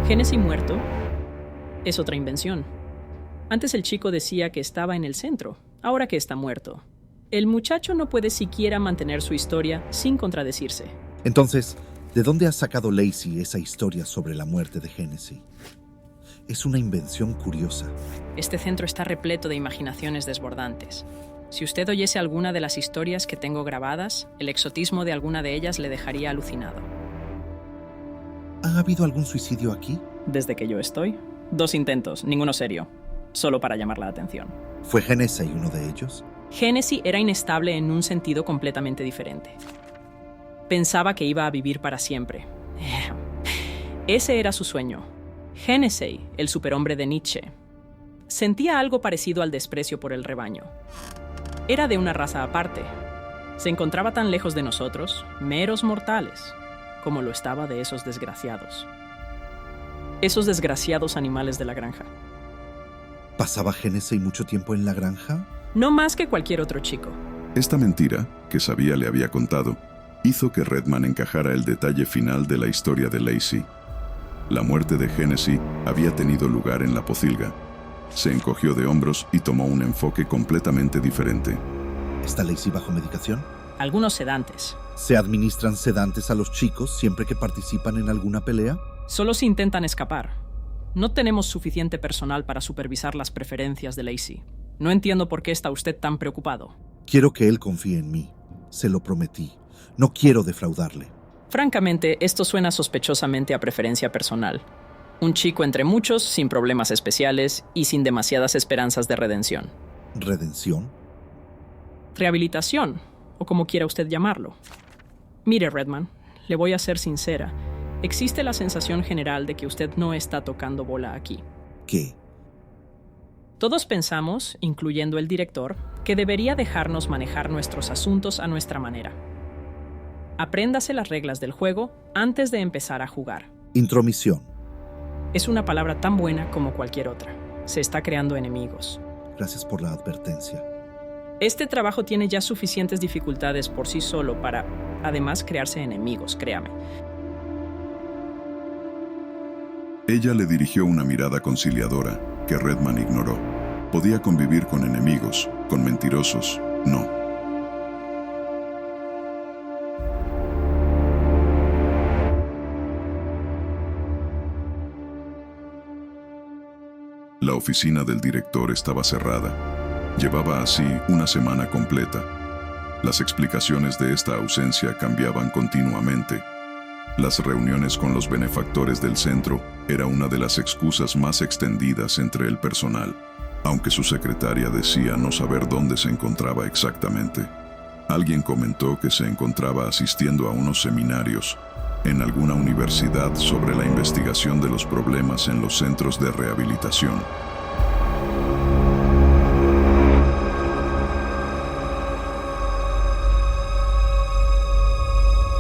Hennessy muerto es otra invención. Antes el chico decía que estaba en el centro, ahora que está muerto. El muchacho no puede siquiera mantener su historia sin contradecirse. Entonces, ¿de dónde ha sacado Lacey esa historia sobre la muerte de Hennessy? Es una invención curiosa. Este centro está repleto de imaginaciones desbordantes. Si usted oyese alguna de las historias que tengo grabadas, el exotismo de alguna de ellas le dejaría alucinado. ¿Ha habido algún suicidio aquí? Desde que yo estoy, 2 intentos, ninguno serio, solo para llamar la atención. ¿Fue Hennessy uno de ellos? Hennessy era inestable en un sentido completamente diferente. Pensaba que iba a vivir para siempre. Ese era su sueño. Hennessy, el superhombre de Nietzsche, sentía algo parecido al desprecio por el rebaño. Era de una raza aparte. Se encontraba tan lejos de nosotros, meros mortales, como lo estaba de esos desgraciados. Esos desgraciados animales de la granja. ¿Pasaba Hennessy mucho tiempo en la granja? No más que cualquier otro chico. Esta mentira, que Sabia le había contado, hizo que Redman encajara el detalle final de la historia de Lacey. La muerte de Hennessy había tenido lugar en la pocilga. Se encogió de hombros y tomó un enfoque completamente diferente. ¿Está Lacey bajo medicación? Algunos sedantes. ¿Se administran sedantes a los chicos siempre que participan en alguna pelea? Solo si intentan escapar. No tenemos suficiente personal para supervisar las preferencias de Lacey. No entiendo por qué está usted tan preocupado. Quiero que él confíe en mí. Se lo prometí. No quiero defraudarle. Francamente, esto suena sospechosamente a preferencia personal. Un chico entre muchos, sin problemas especiales y sin demasiadas esperanzas de redención. ¿Redención? Rehabilitación, o como quiera usted llamarlo. Mire, Redman, le voy a ser sincera. Existe la sensación general de que usted no está tocando bola aquí. ¿Qué? Todos pensamos, incluyendo el director, que debería dejarnos manejar nuestros asuntos a nuestra manera. Apréndase las reglas del juego antes de empezar a jugar. Intromisión. Es una palabra tan buena como cualquier otra. Se está creando enemigos. Gracias por la advertencia. Este trabajo tiene ya suficientes dificultades por sí solo para, además, crearse enemigos, créame. Ella le dirigió una mirada conciliadora que Redman ignoró. Podía convivir con enemigos, con mentirosos, no. La oficina del director estaba cerrada. Llevaba así una semana completa. Las explicaciones de esta ausencia cambiaban continuamente. Las reuniones con los benefactores del centro era una de las excusas más extendidas entre el personal, aunque su secretaria decía no saber dónde se encontraba exactamente. Alguien comentó que se encontraba asistiendo a unos seminarios en alguna universidad sobre la investigación de los problemas en los centros de rehabilitación.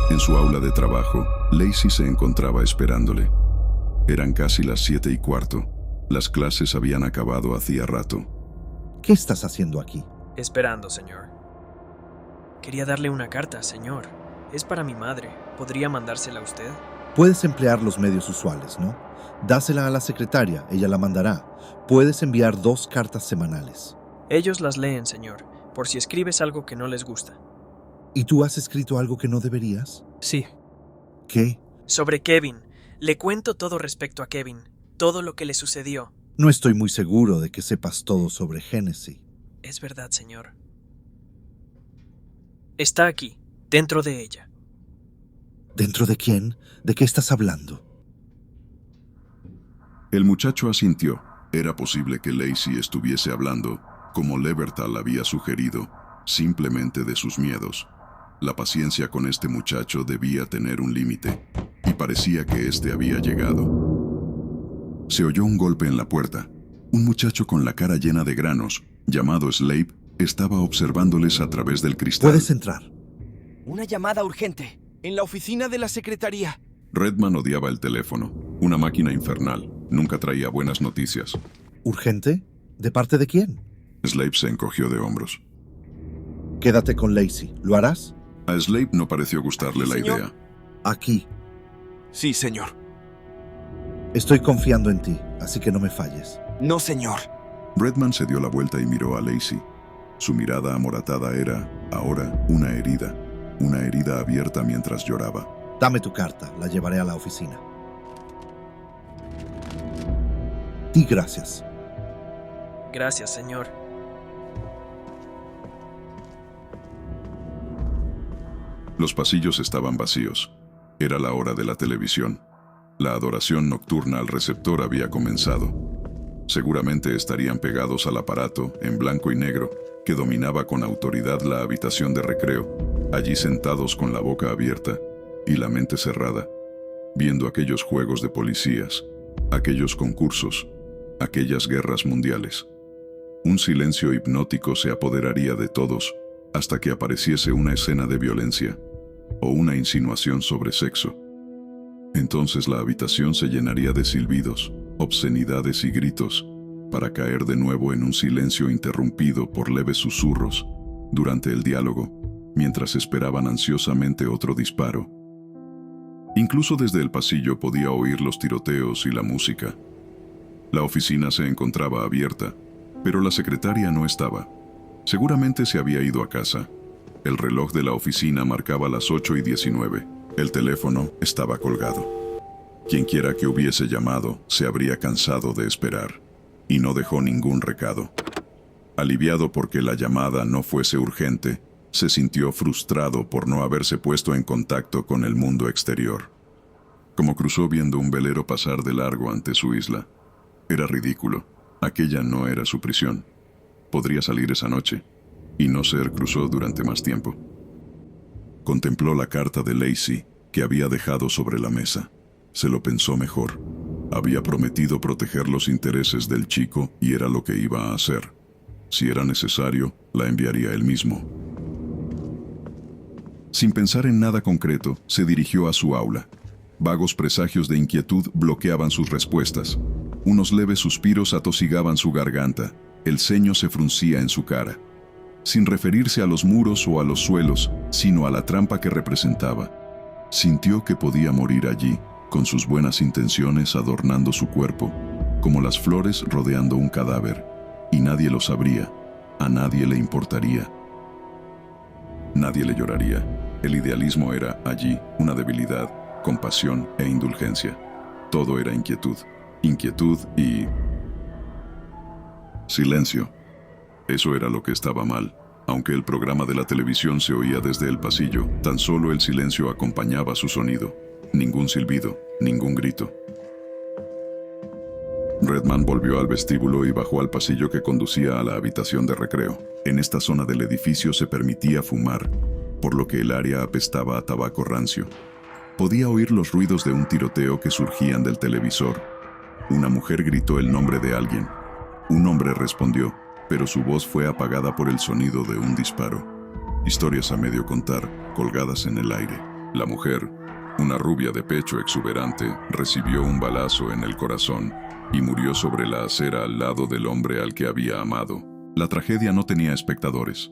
En su aula de trabajo, Lacey se encontraba esperándole. Eran casi las 7:15. Las clases habían acabado hacía rato. ¿Qué estás haciendo aquí? Esperando, señor. Quería darle una carta, señor. Es para mi madre. ¿Podría mandársela a usted? Puedes emplear los medios usuales, ¿no? Dásela a la secretaria, ella la mandará. Puedes enviar 2 cartas semanales. Ellos las leen, señor, por si escribes algo que no les gusta. ¿Y tú has escrito algo que no deberías? Sí. ¿Qué? Sobre Kevin. Le cuento todo respecto a Kevin. Todo lo que le sucedió. No estoy muy seguro de que sepas todo sobre Hennessy. Es verdad, señor. Está aquí, dentro de ella. ¿Dentro de quién? ¿De qué estás hablando? El muchacho asintió. Era posible que Lacey estuviese hablando, como Levertal había sugerido, simplemente de sus miedos. La paciencia con este muchacho debía tener un límite, y parecía que éste había llegado. Se oyó un golpe en la puerta. Un muchacho con la cara llena de granos, llamado Slave, estaba observándoles a través del cristal. Puedes entrar. Una llamada urgente, en la oficina de la secretaría. Redman odiaba el teléfono, una máquina infernal. Nunca traía buenas noticias. ¿Urgente? ¿De parte de quién? Slave se encogió de hombros. Quédate con Lacey. ¿Lo harás? A Slave no pareció gustarle la Señor. idea. Aquí. Sí, señor. Estoy confiando en ti, así que no me falles. No, señor. Redman se dio la vuelta y miró a Lacey. Su mirada amoratada era, ahora, una herida abierta mientras lloraba. Dame tu carta, la llevaré a la oficina. Di gracias. Gracias, señor. Los pasillos estaban vacíos. Era la hora de la televisión. La adoración nocturna al receptor había comenzado. Seguramente estarían pegados al aparato, en blanco y negro, que dominaba con autoridad la habitación de recreo, allí sentados con la boca abierta y la mente cerrada, viendo aquellos juegos de policías, aquellos concursos, aquellas guerras mundiales. Un silencio hipnótico se apoderaría de todos hasta que apareciese una escena de violencia o una insinuación sobre sexo. Entonces la habitación se llenaría de silbidos, obscenidades y gritos, para caer de nuevo en un silencio interrumpido por leves susurros durante el diálogo, mientras esperaban ansiosamente otro disparo. Incluso desde el pasillo podía oír los tiroteos y la música. La oficina se encontraba abierta, pero la secretaria no estaba. Seguramente se había ido a casa. El reloj de la oficina marcaba las 8:19. El teléfono estaba colgado. Quienquiera que hubiese llamado se habría cansado de esperar, y no dejó ningún recado. Aliviado porque la llamada no fuese urgente, se sintió frustrado por no haberse puesto en contacto con el mundo exterior. Como cruzó viendo un velero pasar de largo ante su isla. Era ridículo. Aquella no era su prisión. Podría salir esa noche, y no ser cruzó durante más tiempo. Contempló la carta de Lacey que había dejado sobre la mesa. Se lo pensó mejor. Había prometido proteger los intereses del chico y era lo que iba a hacer. Si era necesario, la enviaría él mismo. Sin pensar en nada concreto, se dirigió a su aula. Vagos presagios de inquietud bloqueaban sus respuestas. Unos leves suspiros atosigaban su garganta. El ceño se fruncía en su cara. Sin referirse a los muros o a los suelos, sino a la trampa que representaba. Sintió que podía morir allí, con sus buenas intenciones adornando su cuerpo, como las flores rodeando un cadáver, y nadie lo sabría, a nadie le importaría. Nadie le lloraría. El idealismo era, allí, una debilidad, compasión e indulgencia. Todo era inquietud. Inquietud y... silencio. Eso era lo que estaba mal. Aunque el programa de la televisión se oía desde el pasillo, tan solo el silencio acompañaba su sonido. Ningún silbido, ningún grito. Redman volvió al vestíbulo y bajó al pasillo que conducía a la habitación de recreo. En esta zona del edificio se permitía fumar, por lo que el área apestaba a tabaco rancio. Podía oír los ruidos de un tiroteo que surgían del televisor. Una mujer gritó el nombre de alguien. Un hombre respondió, pero su voz fue apagada por el sonido de un disparo. Historias a medio contar, colgadas en el aire. La mujer, una rubia de pecho exuberante, recibió un balazo en el corazón y murió sobre la acera al lado del hombre al que había amado. La tragedia no tenía espectadores.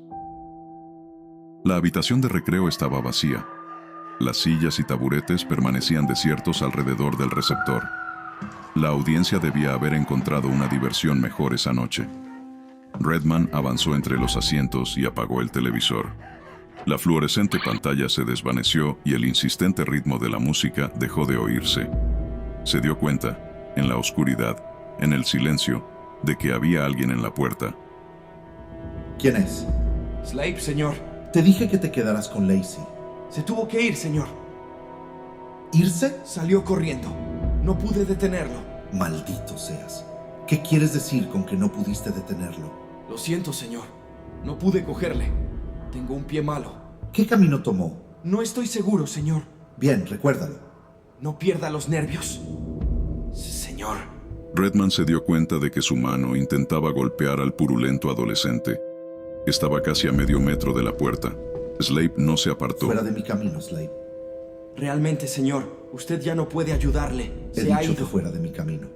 La habitación de recreo estaba vacía. Las sillas y taburetes permanecían desiertos alrededor del receptor. La audiencia debía haber encontrado una diversión mejor esa noche. Redman avanzó entre los asientos y apagó el televisor. La fluorescente pantalla se desvaneció y el insistente ritmo de la música dejó de oírse. Se dio cuenta, en la oscuridad, en el silencio, de que había alguien en la puerta. ¿Quién es? Slape, señor. Te dije que te quedaras con Lacey. Se tuvo que ir, señor. ¿Irse? Salió corriendo. No pude detenerlo. Maldito seas. ¿Qué quieres decir con que no pudiste detenerlo? Lo siento, señor. No pude cogerle. Tengo un pie malo. ¿Qué camino tomó? No estoy seguro, señor. Bien, recuérdalo. No pierda los nervios. Señor. Redman se dio cuenta de que su mano intentaba golpear al purulento adolescente. Estaba casi a medio metro de la puerta. Slape no se apartó. Fuera de mi camino, Slape. Realmente, señor, usted ya no puede ayudarle. Se ha ido. Que fuera de mi camino.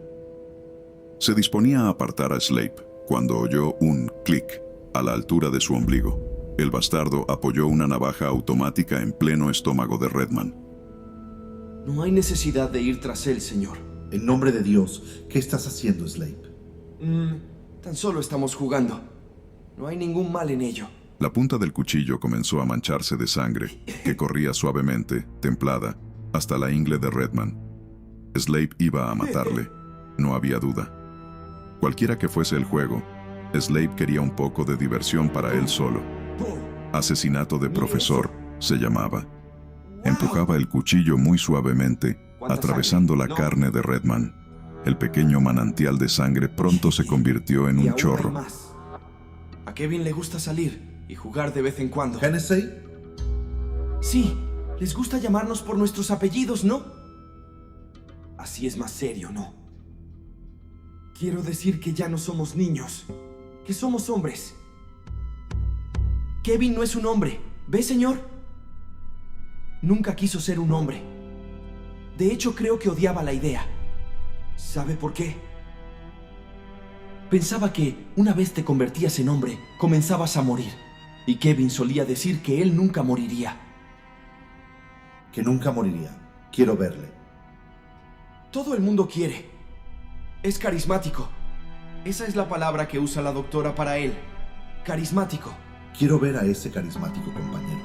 Se disponía a apartar a Slape cuando oyó un clic a la altura de su ombligo. El bastardo apoyó una navaja automática en pleno estómago de Redman. No hay necesidad de ir tras él, señor. En nombre de Dios, ¿qué estás haciendo, Slape? Tan solo estamos jugando. No hay ningún mal en ello. La punta del cuchillo comenzó a mancharse de sangre, que corría suavemente, templada, hasta la ingle de Redman. Slape iba a matarle, no había duda. Cualquiera que fuese el juego, Slape quería un poco de diversión para él solo. Asesinato de profesor, se llamaba. Empujaba el cuchillo muy suavemente, atravesando la carne de Redman. El pequeño manantial de sangre pronto se convirtió en Y un aún hay chorro. más. A Kevin le gusta salir y jugar de vez en cuando. ¿Hennessy? Sí, les gusta llamarnos por nuestros apellidos, ¿no? Así es más serio, ¿no? Quiero decir que ya no somos niños, que somos hombres. Kevin no es un hombre, ¿ve, señor? Nunca quiso ser un hombre. De hecho, creo que odiaba la idea. ¿Sabe por qué? Pensaba que una vez te convertías en hombre, comenzabas a morir. Y Kevin solía decir que él nunca moriría. Que nunca moriría. Quiero verle. Todo el mundo quiere. Es carismático. Esa es la palabra que usa la doctora para él. Carismático. Quiero ver a ese carismático compañero.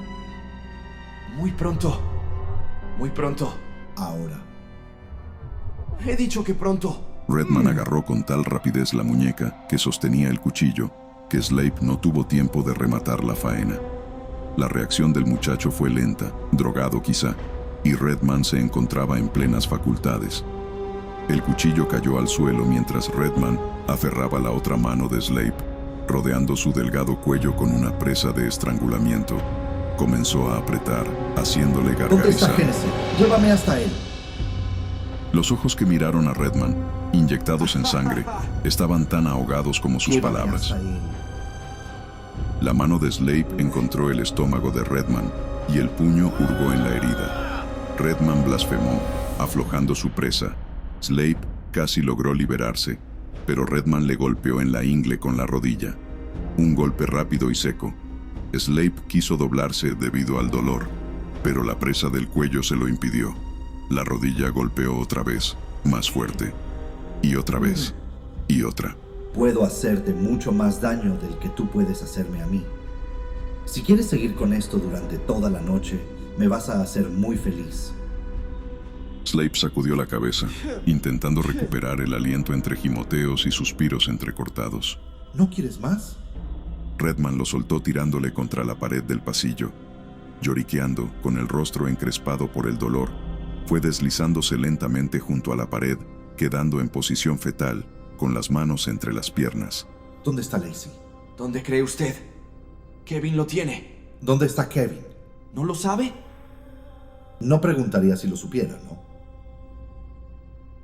Muy pronto. Muy pronto. Ahora. He dicho que pronto. Redman agarró con tal rapidez la muñeca que sostenía el cuchillo que Slape no tuvo tiempo de rematar la faena. La reacción del muchacho fue lenta, drogado quizá, y Redman se encontraba en plenas facultades. El cuchillo cayó al suelo mientras Redman aferraba la otra mano de Slape, rodeando su delgado cuello con una presa de estrangulamiento. Comenzó a apretar, haciéndole ¿Dónde está gargarizar. Hennessy? Llévame hasta él. Los ojos que miraron a Redman, inyectados en sangre, estaban tan ahogados como sus Llévame palabras. hasta él. La mano de Slape encontró el estómago de Redman y el puño hurgó en la herida. Redman blasfemó, aflojando su presa. Slape casi logró liberarse, pero Redman le golpeó en la ingle con la rodilla. Un golpe rápido y seco. Slape quiso doblarse debido al dolor, pero la presa del cuello se lo impidió. La rodilla golpeó otra vez, más fuerte, y otra vez, y otra. Puedo hacerte mucho más daño del que tú puedes hacerme a mí. Si quieres seguir con esto durante toda la noche, me vas a hacer muy feliz. Slape sacudió la cabeza, intentando recuperar el aliento entre gimoteos y suspiros entrecortados. ¿No quieres más? Redman lo soltó tirándole contra la pared del pasillo. Lloriqueando, con el rostro encrespado por el dolor, fue deslizándose lentamente junto a la pared, quedando en posición fetal, con las manos entre las piernas. ¿Dónde está Lacey? ¿Dónde cree usted? Kevin lo tiene. ¿Dónde está Kevin? ¿No lo sabe? No preguntaría si lo supiera, ¿no?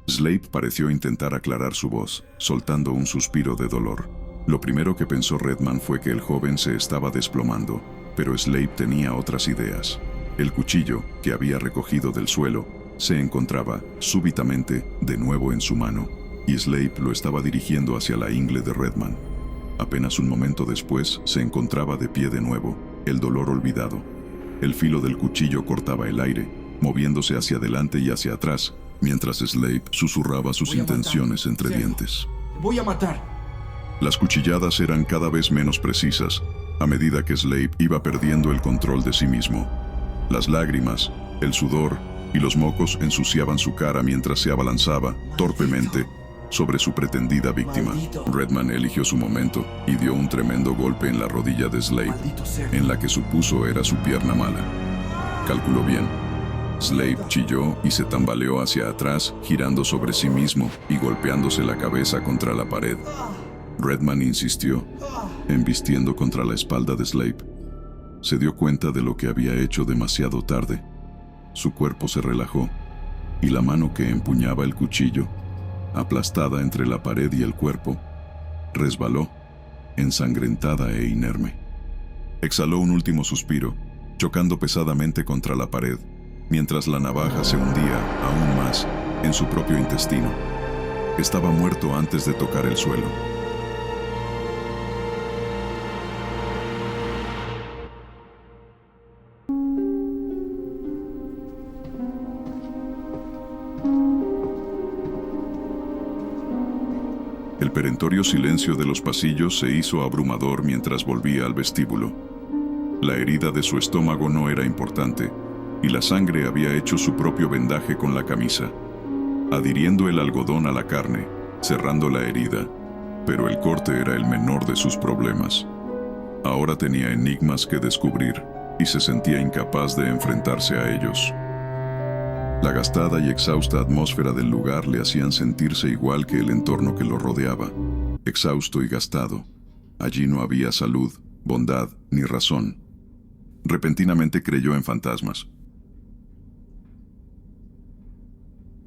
Slape pareció intentar aclarar su voz, soltando un suspiro de dolor. Lo primero que pensó Redman fue que el joven se estaba desplomando, pero Slape tenía otras ideas. El cuchillo, que había recogido del suelo, se encontraba, súbitamente, de nuevo en su mano, y Slape lo estaba dirigiendo hacia la ingle de Redman. Apenas un momento después, se encontraba de pie de nuevo, el dolor olvidado. El filo del cuchillo cortaba el aire, moviéndose hacia adelante y hacia atrás, mientras Slape susurraba sus Voy a intenciones matar. entre ¿Serio? dientes. Te voy a matar. Las cuchilladas eran cada vez menos precisas, a medida que Slape iba perdiendo el control de sí mismo. Las lágrimas, el sudor y los mocos ensuciaban su cara mientras se abalanzaba, torpemente, sobre su pretendida víctima. Maldito. Redman eligió su momento y dio un tremendo golpe en la rodilla de Slape, Maldito cerdo. en la que supuso era su pierna mala. Calculó bien. Slape chilló y se tambaleó hacia atrás, girando sobre sí mismo y golpeándose la cabeza contra la pared. Redman insistió, embistiendo contra la espalda de Slape. Se dio cuenta de lo que había hecho demasiado tarde. Su cuerpo se relajó, y la mano que empuñaba el cuchillo, aplastada entre la pared y el cuerpo, resbaló, ensangrentada e inerme. Exhaló un último suspiro, chocando pesadamente contra la pared, mientras la navaja se hundía aún más en su propio intestino. Estaba muerto antes de tocar el suelo. El perentorio silencio de los pasillos se hizo abrumador mientras volvía al vestíbulo. La herida de su estómago no era importante, y la sangre había hecho su propio vendaje con la camisa, adhiriendo el algodón a la carne, cerrando la herida, pero el corte era el menor de sus problemas. Ahora tenía enigmas que descubrir, y se sentía incapaz de enfrentarse a ellos. La gastada y exhausta atmósfera del lugar le hacían sentirse igual que el entorno que lo rodeaba, exhausto y gastado. Allí no había salud, bondad ni razón. Repentinamente creyó en fantasmas.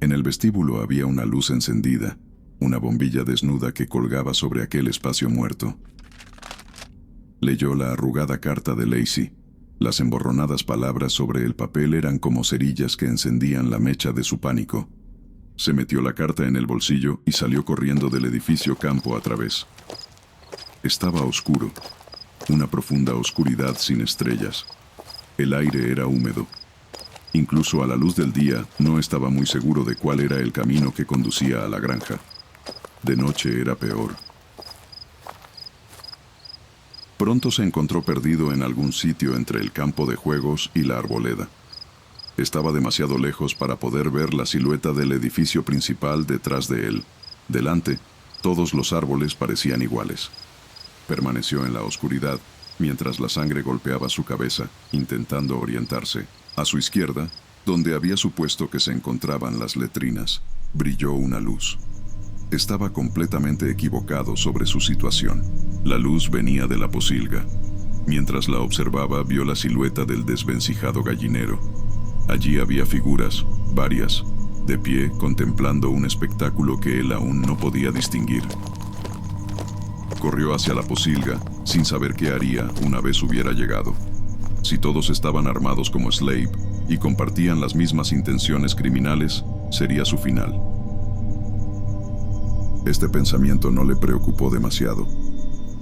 En el vestíbulo había una luz encendida, una bombilla desnuda que colgaba sobre aquel espacio muerto. Leyó la arrugada carta de Lacey. Las emborronadas palabras sobre el papel eran como cerillas que encendían la mecha de su pánico. Se metió la carta en el bolsillo y salió corriendo del edificio campo a través. Estaba oscuro, una profunda oscuridad sin estrellas. El aire era húmedo. Incluso a la luz del día no estaba muy seguro de cuál era el camino que conducía a la granja. De noche era peor. Pronto se encontró perdido en algún sitio entre el campo de juegos y la arboleda. Estaba demasiado lejos para poder ver la silueta del edificio principal detrás de él. Delante, todos los árboles parecían iguales. Permaneció en la oscuridad, mientras la sangre golpeaba su cabeza, intentando orientarse. A su izquierda, donde había supuesto que se encontraban las letrinas, brilló una luz. Estaba completamente equivocado sobre su situación. La luz venía de la posilga. Mientras la observaba, vio la silueta del desvencijado gallinero. Allí había figuras, varias, de pie, contemplando un espectáculo que él aún no podía distinguir. Corrió hacia la posilga, sin saber qué haría una vez hubiera llegado. Si todos estaban armados como Slave y compartían las mismas intenciones criminales, sería su final. Este pensamiento no le preocupó demasiado.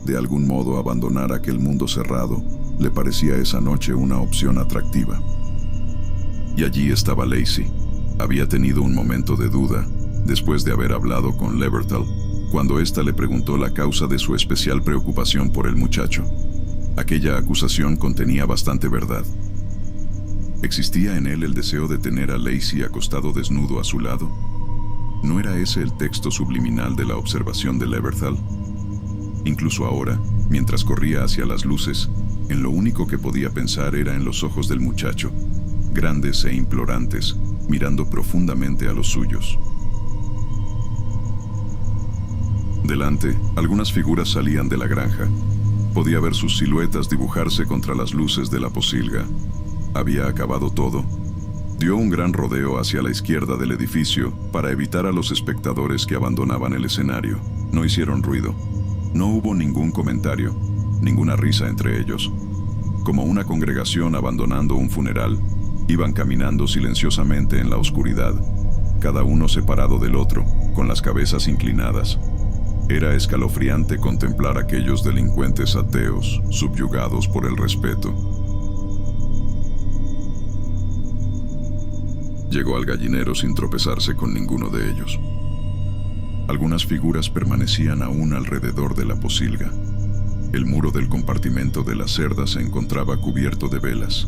De algún modo, abandonar aquel mundo cerrado le parecía esa noche una opción atractiva. Y allí estaba Lacey. Había tenido un momento de duda, después de haber hablado con Levertall, cuando ésta le preguntó la causa de su especial preocupación por el muchacho. Aquella acusación contenía bastante verdad. ¿Existía en él el deseo de tener a Lacey acostado desnudo a su lado? ¿No era ese el texto subliminal de la observación de Levertall? Incluso ahora, mientras corría hacia las luces, en lo único que podía pensar era en los ojos del muchacho, grandes e implorantes, mirando profundamente a los suyos. Delante, algunas figuras salían de la granja. Podía ver sus siluetas dibujarse contra las luces de la posilga. Había acabado todo. Dio un gran rodeo hacia la izquierda del edificio para evitar a los espectadores que abandonaban el escenario. No hicieron ruido. No hubo ningún comentario, ninguna risa entre ellos. Como una congregación abandonando un funeral, iban caminando silenciosamente en la oscuridad, cada uno separado del otro, con las cabezas inclinadas. Era escalofriante contemplar a aquellos delincuentes ateos, subyugados por el respeto. Llegó al gallinero sin tropezarse con ninguno de ellos. Algunas figuras permanecían aún alrededor de la posilga. El muro del compartimento de la cerda se encontraba cubierto de velas.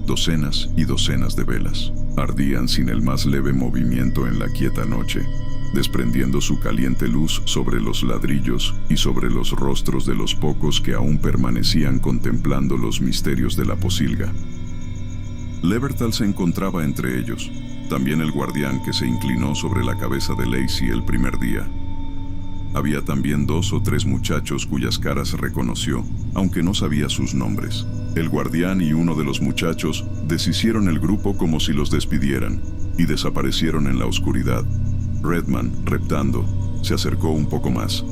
Docenas y docenas de velas ardían sin el más leve movimiento en la quieta noche, desprendiendo su caliente luz sobre los ladrillos y sobre los rostros de los pocos que aún permanecían contemplando los misterios de la posilga. Levertall se encontraba entre ellos, también el guardián que se inclinó sobre la cabeza de Lacey el primer día. Había también 2 o 3 muchachos cuyas caras reconoció, aunque no sabía sus nombres. El guardián y uno de los muchachos deshicieron el grupo como si los despidieran y desaparecieron en la oscuridad. Redman, reptando, se acercó un poco más.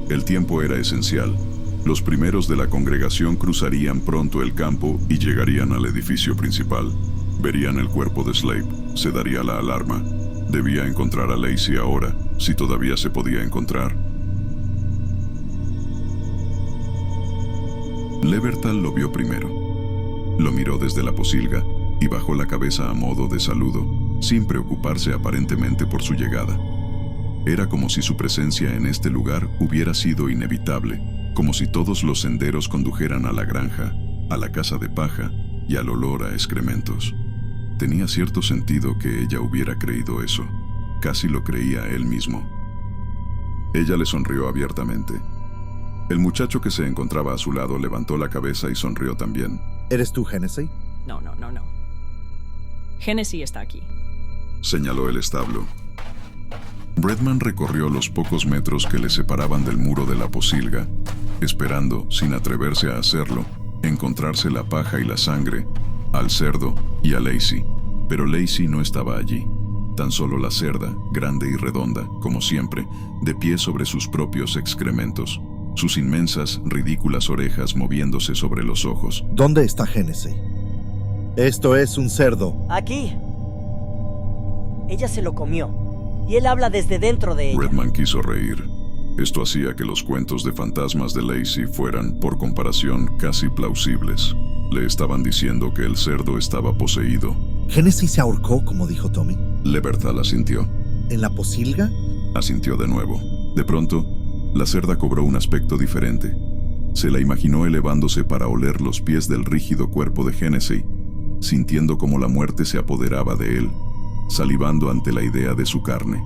El tiempo era esencial. Los primeros de la congregación cruzarían pronto el campo y llegarían al edificio principal. Verían el cuerpo de Slave, se daría la alarma. Debía encontrar a Lacey ahora, si todavía se podía encontrar. Levertall lo vio primero. Lo miró desde la posilga y bajó la cabeza a modo de saludo, sin preocuparse aparentemente por su llegada. Era como si su presencia en este lugar hubiera sido inevitable, como si todos los senderos condujeran a la granja, a la casa de paja y al olor a excrementos. Tenía cierto sentido que ella hubiera creído eso. Casi lo creía él mismo. Ella le sonrió abiertamente. El muchacho que se encontraba a su lado levantó la cabeza y sonrió también. ¿Eres tú, Hennessy? No. Hennessy está aquí. Señaló el establo. Redman recorrió los pocos metros que le separaban del muro de la posilga, esperando, sin atreverse a hacerlo, encontrarse la paja y la sangre, al cerdo y a Lacey. Pero Lacey no estaba allí. Tan solo la cerda, grande y redonda, como siempre, de pie sobre sus propios excrementos, sus inmensas, ridículas orejas moviéndose sobre los ojos. ¿Dónde está Hennessy? Esto es un cerdo. Aquí. Ella se lo comió. Y él habla desde dentro de ella. Redman quiso reír. Esto hacía que los cuentos de fantasmas de Lacey fueran, por comparación, casi plausibles. Le estaban diciendo que el cerdo estaba poseído. ¿Hennessy se ahorcó, como dijo Tommy? Leberthal asintió. ¿En la posilga? Asintió de nuevo. De pronto, la cerda cobró un aspecto diferente. Se la imaginó elevándose para oler los pies del rígido cuerpo de Hennessy, sintiendo como la muerte se apoderaba de él, salivando ante la idea de su carne.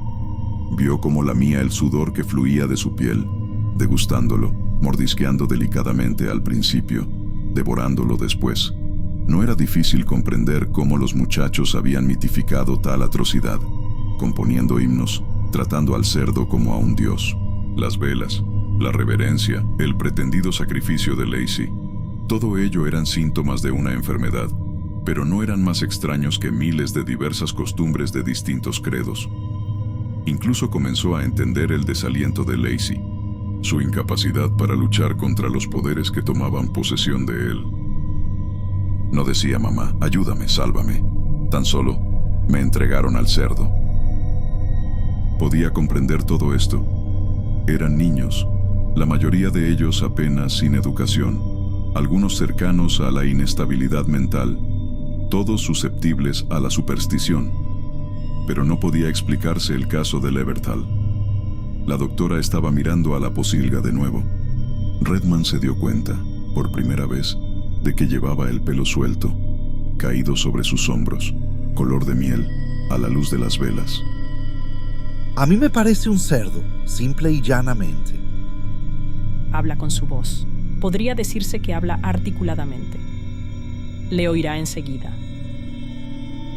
Vio cómo lamía el sudor que fluía de su piel, degustándolo, mordisqueando delicadamente al principio, devorándolo después. No era difícil comprender cómo los muchachos habían mitificado tal atrocidad, componiendo himnos, tratando al cerdo como a un dios. Las velas, la reverencia, el pretendido sacrificio de Lacey, todo ello eran síntomas de una enfermedad, pero no eran más extraños que miles de diversas costumbres de distintos credos. Incluso comenzó a entender el desaliento de Lacey, su incapacidad para luchar contra los poderes que tomaban posesión de él. No decía mamá, ayúdame, sálvame. Tan solo me entregaron al cerdo. Podía comprender todo esto. Eran niños, la mayoría de ellos apenas sin educación, algunos cercanos a la inestabilidad mental, todos susceptibles a la superstición. Pero no podía explicarse el caso de Leberthal. La doctora estaba mirando a la posilga de nuevo. Redman se dio cuenta, por primera vez, de que llevaba el pelo suelto, caído sobre sus hombros, color de miel, a la luz de las velas. A mí me parece un cerdo, simple y llanamente. Habla con su voz. Podría decirse que habla articuladamente. Le oirá enseguida.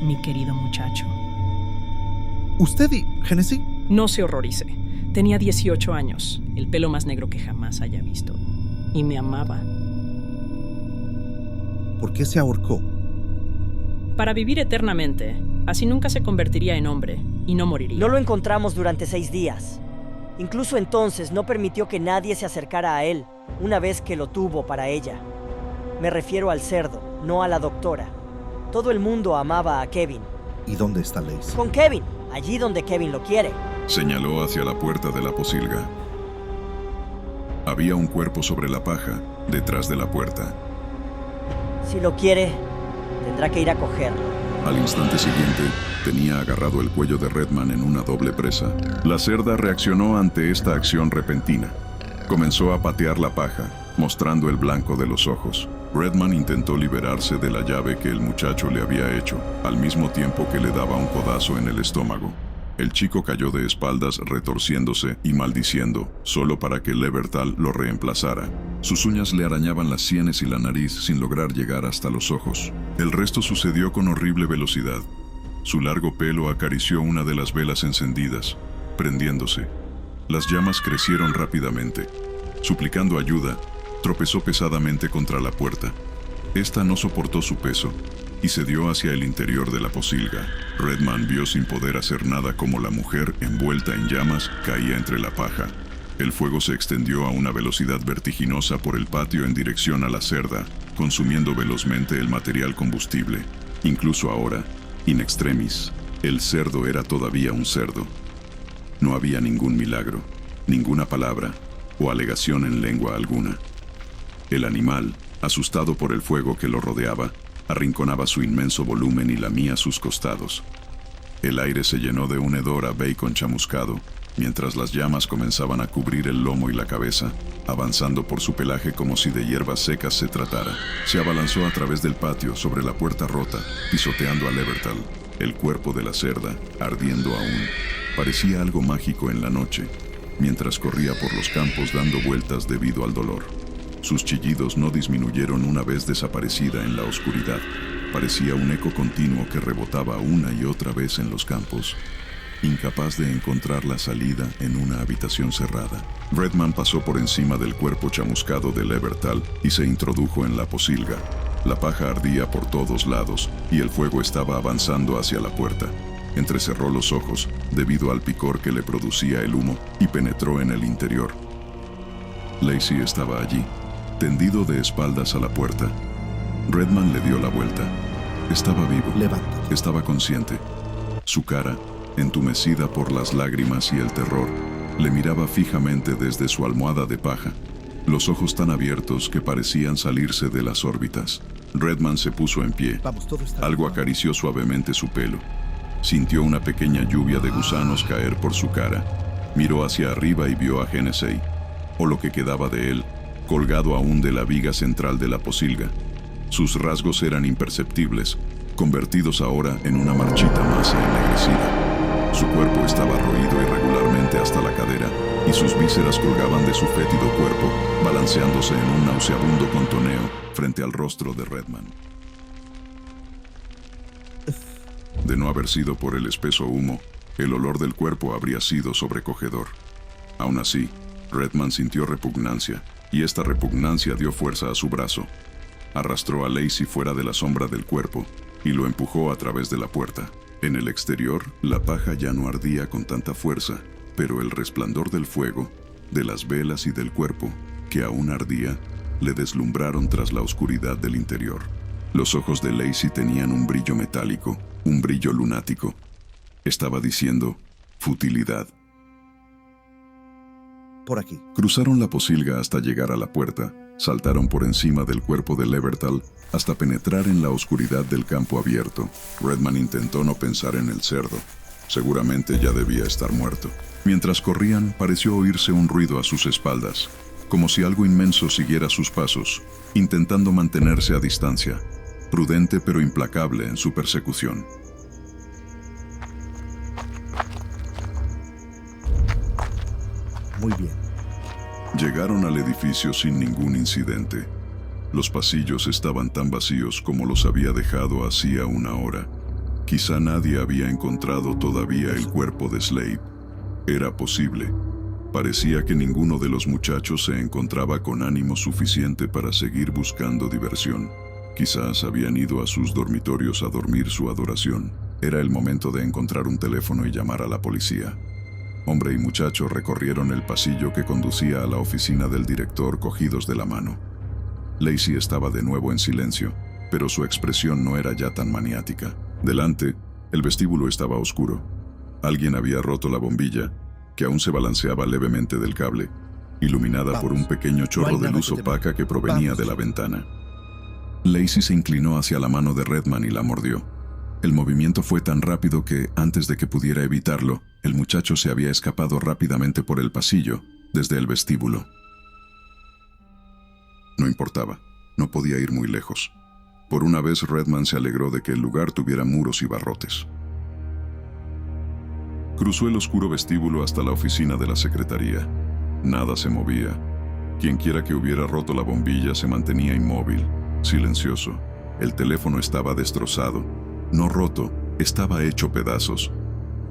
Mi querido muchacho. ¿Usted y Hennessy? No se horrorice. Tenía 18 años, el pelo más negro que jamás haya visto. Y me amaba. ¿Por qué se ahorcó? Para vivir eternamente. Así nunca se convertiría en hombre y no moriría. No lo encontramos durante 6 días. Incluso entonces no permitió que nadie se acercara a él, una vez que lo tuvo para ella. Me refiero al cerdo, no a la doctora. Todo el mundo amaba a Kevin. ¿Y dónde está Lacey? Con Kevin, allí donde Kevin lo quiere. Señaló hacia la puerta de la posilga. Había un cuerpo sobre la paja, detrás de la puerta. Si lo quiere, tendrá que ir a cogerlo. Al instante siguiente, tenía agarrado el cuello de Redman en una doble presa. La cerda reaccionó ante esta acción repentina. Comenzó a patear la paja, mostrando el blanco de los ojos. Redman intentó liberarse de la llave que el muchacho le había hecho, al mismo tiempo que le daba un codazo en el estómago. El chico cayó de espaldas retorciéndose y maldiciendo, solo para que Leberthal lo reemplazara. Sus uñas le arañaban las sienes y la nariz sin lograr llegar hasta los ojos. El resto sucedió con horrible velocidad. Su largo pelo acarició una de las velas encendidas, prendiéndose. Las llamas crecieron rápidamente. Suplicando ayuda, tropezó pesadamente contra la puerta. Esta no soportó su peso y se dio hacia el interior de la posilga. Redman vio sin poder hacer nada como la mujer, envuelta en llamas, caía entre la paja. El fuego se extendió a una velocidad vertiginosa por el patio en dirección a la cerda, consumiendo velozmente el material combustible. Incluso ahora, in extremis, el cerdo era todavía un cerdo. No había ningún milagro, ninguna palabra o alegación en lengua alguna. El animal, asustado por el fuego que lo rodeaba, arrinconaba su inmenso volumen y lamía sus costados. El aire se llenó de un hedor a bacon chamuscado, mientras las llamas comenzaban a cubrir el lomo y la cabeza, avanzando por su pelaje como si de hierbas secas se tratara. Se abalanzó a través del patio sobre la puerta rota, pisoteando a Levertal. El cuerpo de la cerda, ardiendo aún, parecía algo mágico en la noche, mientras corría por los campos dando vueltas debido al dolor. Sus chillidos no disminuyeron una vez desaparecida en la oscuridad. Parecía un eco continuo que rebotaba una y otra vez en los campos, incapaz de encontrar la salida en una habitación cerrada. Redman pasó por encima del cuerpo chamuscado de Levertal y se introdujo en la posilga. La paja ardía por todos lados y el fuego estaba avanzando hacia la puerta. Entrecerró los ojos debido al picor que le producía el humo y penetró en el interior. Lacey estaba allí, tendido de espaldas a la puerta. Redman le dio la vuelta. Estaba vivo. Levántate. Estaba consciente. Su cara, entumecida por las lágrimas y el terror, le miraba fijamente desde su almohada de paja, los ojos tan abiertos que parecían salirse de las órbitas. Redman se puso en pie. Vamos, todo está Algo bien. acarició suavemente su pelo. Sintió una pequeña lluvia de gusanos caer por su cara. Miró hacia arriba y vio a Hennessy, o lo que quedaba de él, colgado aún de la viga central de la posilga. Sus rasgos eran imperceptibles, convertidos ahora en una marchita masa ennegrecida. Su cuerpo estaba roído irregularmente hasta la cadera, y sus vísceras colgaban de su fétido cuerpo, balanceándose en un nauseabundo contoneo frente al rostro de Redman. De no haber sido por el espeso humo, el olor del cuerpo habría sido sobrecogedor. Aún así, Redman sintió repugnancia, y esta repugnancia dio fuerza a su brazo. Arrastró a Lacey fuera de la sombra del cuerpo y lo empujó a través de la puerta. En el exterior, la paja ya no ardía con tanta fuerza, pero el resplandor del fuego, de las velas y del cuerpo, que aún ardía, le deslumbraron tras la oscuridad del interior. Los ojos de Lacey tenían un brillo metálico, un brillo lunático. Estaba diciendo, futilidad. Por aquí. Cruzaron la posilga hasta llegar a la puerta, saltaron por encima del cuerpo de Levertal hasta penetrar en la oscuridad del campo abierto. Redman intentó no pensar en el cerdo. Seguramente ya debía estar muerto. Mientras corrían, pareció oírse un ruido a sus espaldas, como si algo inmenso siguiera sus pasos, intentando mantenerse a distancia, prudente pero implacable en su persecución. Muy bien. Llegaron al edificio sin ningún incidente. Los pasillos estaban tan vacíos como los había dejado hacía una hora. Quizá nadie había encontrado todavía el cuerpo de Slade. Era posible. Parecía que ninguno de los muchachos se encontraba con ánimo suficiente para seguir buscando diversión. Quizás habían ido a sus dormitorios a dormir su adoración. Era el momento de encontrar un teléfono y llamar a la policía. Hombre y muchacho recorrieron el pasillo que conducía a la oficina del director cogidos de la mano. Lacey estaba de nuevo en silencio, pero su expresión no era ya tan maniática. Delante, el vestíbulo estaba oscuro. Alguien había roto la bombilla, que aún se balanceaba levemente del cable, iluminada por un pequeño chorro de luz opaca que provenía de la ventana. Lacey se inclinó hacia la mano de Redman y la mordió. El movimiento fue tan rápido que, antes de que pudiera evitarlo, el muchacho se había escapado rápidamente por el pasillo, desde el vestíbulo. No importaba, no podía ir muy lejos. Por una vez Redman se alegró de que el lugar tuviera muros y barrotes. Cruzó el oscuro vestíbulo hasta la oficina de la secretaría. Nada se movía. Quienquiera que hubiera roto la bombilla se mantenía inmóvil, silencioso. El teléfono estaba destrozado. No roto, estaba hecho pedazos.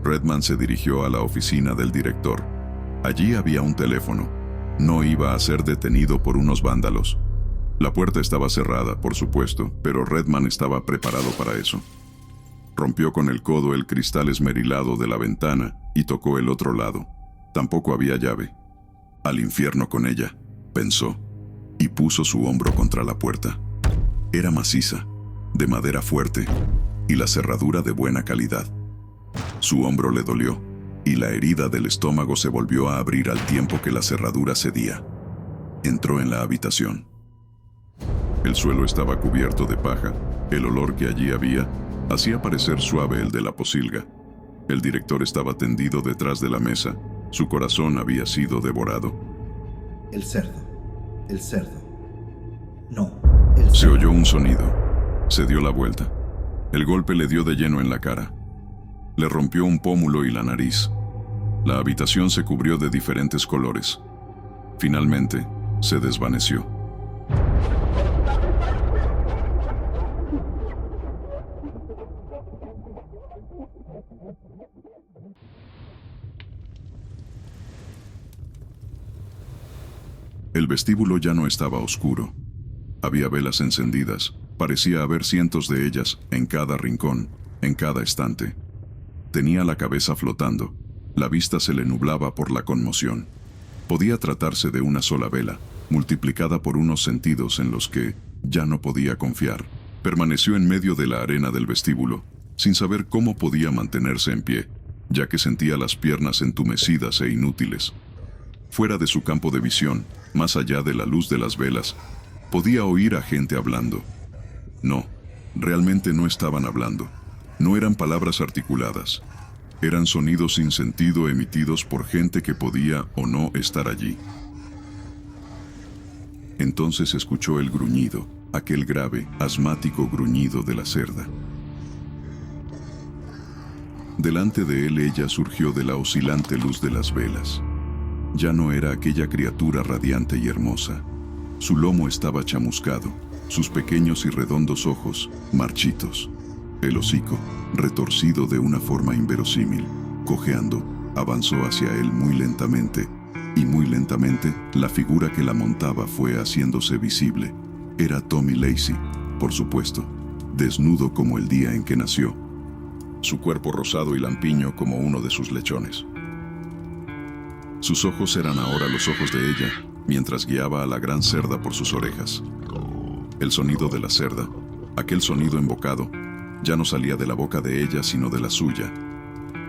Redman se dirigió a la oficina del director. Allí había un teléfono. No iba a ser detenido por unos vándalos. La puerta estaba cerrada, por supuesto, pero Redman estaba preparado para eso. Rompió con el codo el cristal esmerilado de la ventana y tocó el otro lado. Tampoco había llave. Al infierno con ella, pensó, y puso su hombro contra la puerta. Era maciza, de madera fuerte, y la cerradura de buena calidad. Su hombro le dolió, y la herida del estómago se volvió a abrir al tiempo que la cerradura cedía. Entró en la habitación. El suelo estaba cubierto de paja. El olor que allí había hacía parecer suave el de la posilga. El director estaba tendido detrás de la mesa, Su corazón había sido devorado. El cerdo. El cerdo. No, el cerdo. Se oyó un sonido. Se dio la vuelta. El golpe le dio de lleno en la cara. Le rompió un pómulo y la nariz. La habitación se cubrió de diferentes colores. Finalmente, se desvaneció. El vestíbulo ya no estaba oscuro. Había velas encendidas. Parecía haber cientos de ellas en cada rincón, en cada estante. Tenía la cabeza flotando. La vista se le nublaba por la conmoción. Podía tratarse de una sola vela, multiplicada por unos sentidos en los que ya no podía confiar. Permaneció en medio de la arena del vestíbulo, sin saber cómo podía mantenerse en pie, ya que sentía las piernas entumecidas e inútiles. Fuera de su campo de visión, más allá de la luz de las velas, podía oír a gente hablando. No, realmente no estaban hablando. No eran palabras articuladas. Eran sonidos sin sentido emitidos por gente que podía o no estar allí. Entonces escuchó el gruñido, aquel grave, asmático gruñido de la cerda. Delante de él ella surgió de la oscilante luz de las velas. Ya no era aquella criatura radiante y hermosa. Su lomo estaba chamuscado, sus pequeños y redondos ojos, marchitos. El hocico, retorcido de una forma inverosímil, cojeando, avanzó hacia él muy lentamente, y muy lentamente la figura que la montaba fue haciéndose visible. Era Tommy Lacey, por supuesto, desnudo como el día en que nació, su cuerpo rosado y lampiño como uno de sus lechones. Sus ojos eran ahora los ojos de ella, mientras guiaba a la gran cerda por sus orejas. El sonido de la cerda, aquel sonido embocado, ya no salía de la boca de ella sino de la suya.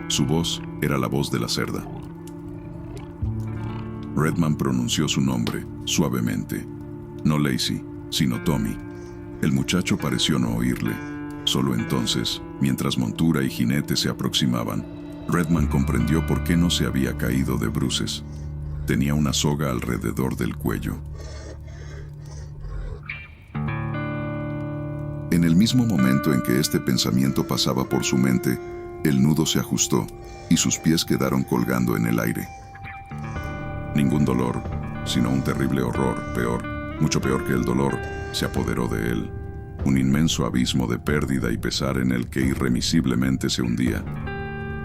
Su voz era la voz de la cerda. Redman pronunció su nombre, suavemente. No Lacey, sino Tommy. El muchacho pareció no oírle. Solo entonces, mientras montura y jinete se aproximaban, Redman comprendió por qué no se había caído de bruces. Tenía una soga alrededor del cuello. En el mismo momento en que este pensamiento pasaba por su mente, el nudo se ajustó y sus pies quedaron colgando en el aire. Ningún dolor, sino un terrible horror, peor, mucho peor que el dolor, se apoderó de él. Un inmenso abismo de pérdida y pesar en el que irremisiblemente se hundía.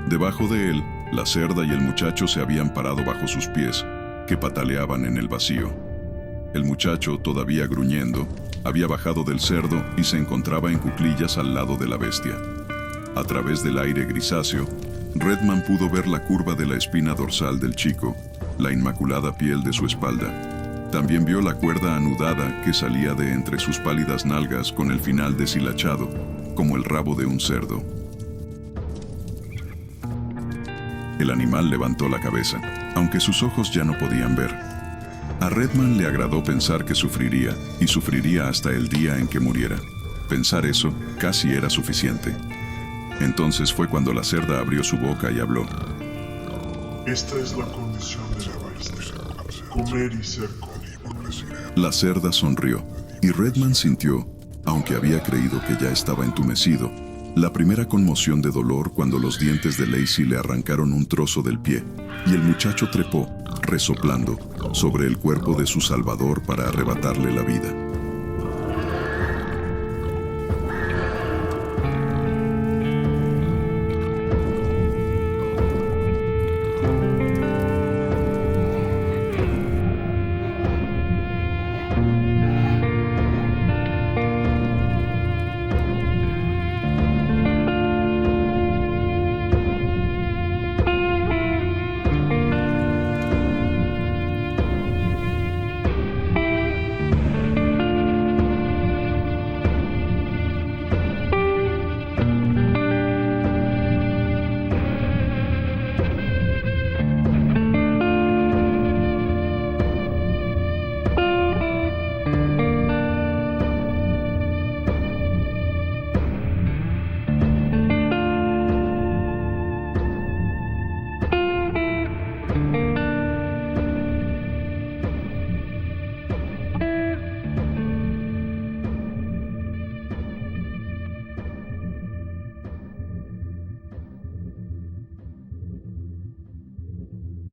Debajo de él, la cerda y el muchacho se habían parado bajo sus pies, que pataleaban en el vacío. El muchacho, todavía gruñendo, había bajado del cerdo y se encontraba en cuclillas al lado de la bestia. A través del aire grisáceo, Redman pudo ver la curva de la espina dorsal del chico, la inmaculada piel de su espalda. También vio la cuerda anudada que salía de entre sus pálidas nalgas con el final deshilachado, como el rabo de un cerdo. El animal levantó la cabeza, aunque sus ojos ya no podían ver. A Redman le agradó pensar que sufriría, y sufriría hasta el día en que muriera. Pensar eso casi era suficiente. Entonces fue cuando la cerda abrió su boca y habló. Esta es la condición de la bestia: comer y ser comido. La cerda sonrió, y Redman sintió, aunque había creído que ya estaba entumecido, la primera conmoción de dolor cuando los dientes de Lacey le arrancaron un trozo del pie, y el muchacho trepó, resoplando, sobre el cuerpo de su salvador para arrebatarle la vida.